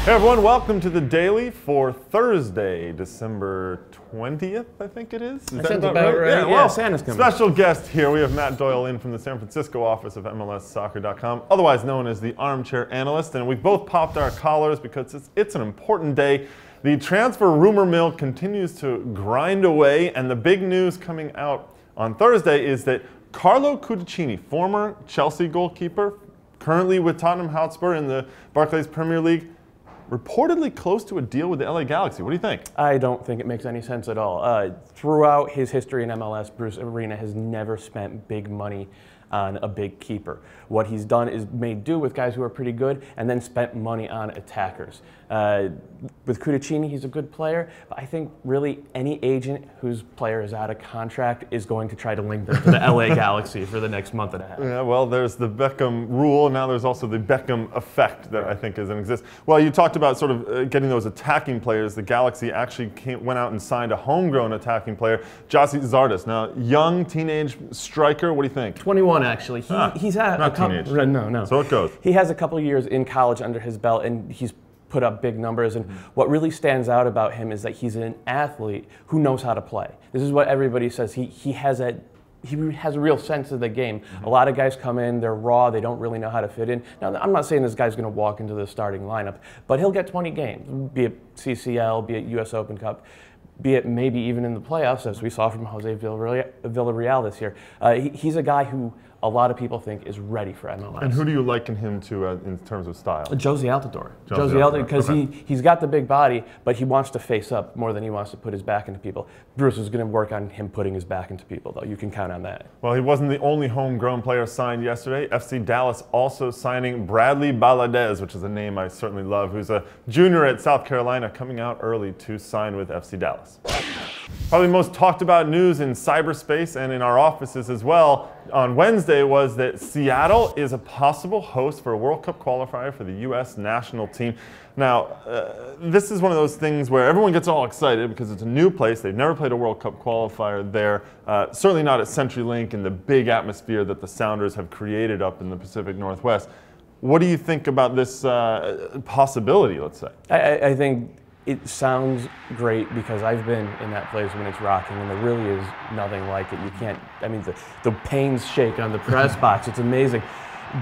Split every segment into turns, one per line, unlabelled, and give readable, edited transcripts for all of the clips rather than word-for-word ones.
Hey everyone, welcome to the Daily for Thursday, December 20th, I think it is.
That sounds about right. Yeah,
well,
Santa's coming.
Special guest here. We have Matt Doyle in from the San Francisco office of MLSsoccer.com, otherwise known as the Armchair Analyst, and we've both popped our collars because it's an important day. The transfer rumor mill continues to grind away, and the big news coming out on Thursday is that Carlo Cudicini, former Chelsea goalkeeper, currently with Tottenham Hotspur in the Barclays Premier League, reportedly close to a deal with the LA Galaxy. What do you think?
I don't think it makes any sense at all. Throughout his history in MLS, Bruce Arena has never spent big money on a big keeper. What he's done is made do with guys who are pretty good and then spent money on attackers. With Cudicini, he's a good player, but I think really any agent whose player is out of contract is going to try to link them to the LA Galaxy for the next month and a half.
Yeah, well, there's the Beckham rule, and now there's also the Beckham effect that I think is in existence. Well, you talked about sort of getting those attacking players. The Galaxy actually went out and signed a homegrown attacking player, Gyasi Zardes. Now, young teenage striker. What do you think?
21, actually. He's had
not teenage.
No.
So it goes.
He has a couple of years in college under his belt, and he's put up big numbers, and what really stands out about him is that he's an athlete who knows how to play. This is what everybody says. He has a real sense of the game. A lot of guys come in, they're raw, they don't really know how to fit in. Now, I'm not saying this guy's going to walk into the starting lineup, but he'll get 20 games, be it CCL, be it US Open Cup, be it maybe even in the playoffs, as we saw from Jose Villarreal this year. He's a guy who a lot of people think is ready for MLS.
And who do you liken him to in terms of style?
Josie Altidore. Josie Altidore, because he's got the big body, but he wants to face up more than he wants to put his back into people. Bruce is going to work on him putting his back into people, though. You can count on that.
Well, he wasn't the only homegrown player signed yesterday. FC Dallas also signing Bradley Valadez, which is a name I certainly love, who's a junior at South Carolina, coming out early to sign with FC Dallas. Probably the most talked about news in cyberspace and in our offices as well on Wednesday was that Seattle is a possible host for a World Cup qualifier for the U.S. national team. Now, this is one of those things where everyone gets all excited because it's a new place. They've never played a World Cup qualifier there. Certainly not at CenturyLink in the big atmosphere that the Sounders have created up in the Pacific Northwest. What do you think about this possibility, let's say?
I think it sounds great because I've been in that place when it's rocking, and there really is nothing like it. You can't, I mean, the pains shake on the press box. It's amazing,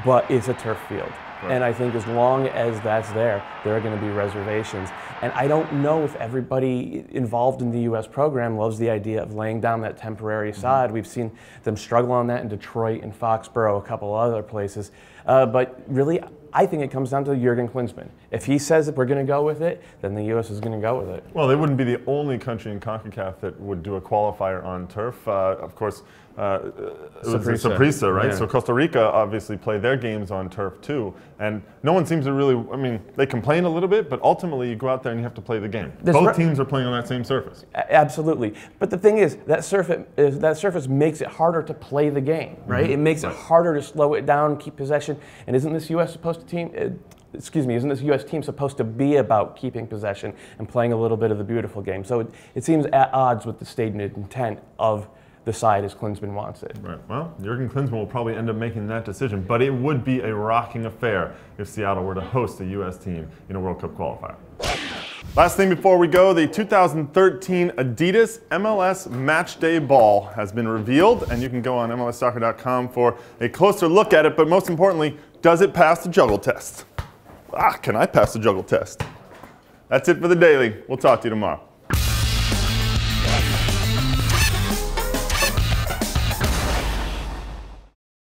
but it's a turf field. Right. And I think as long as that's there are going to be reservations. And I don't know if everybody involved in the U.S. program loves the idea of laying down that temporary sod. We've seen them struggle on that in Detroit and Foxborough, a couple other places. But really, I think it comes down to Jurgen Klinsmann. If he says that we're going to go with it, then the U.S. is going to go with it.
Well, they wouldn't be the only country in CONCACAF that would do a qualifier on turf. Of course, it was Saprissa, right? Yeah. So Costa Rica obviously play their games on turf too. And no one seems to really, I mean, they complain a little bit, but ultimately you go out there and you have to play the game. Both teams are playing on that same surface.
Absolutely. But the thing is, that surface makes it harder to play the game, right? It makes it harder to slow it down, keep possession. And isn't this U.S. isn't this U.S. team supposed to be about keeping possession and playing a little bit of the beautiful game? So it seems at odds with the stated intent of the side as Klinsmann wants it.
Right. Well, Jurgen Klinsmann will probably end up making that decision, but it would be a rocking affair if Seattle were to host a U.S. team in a World Cup qualifier. Last thing before we go, the 2013 Adidas MLS Matchday Ball has been revealed, and you can go on MLSsoccer.com for a closer look at it, but most importantly, does it pass the juggle test? Can I pass the juggle test? That's it for the Daily. We'll talk to you tomorrow.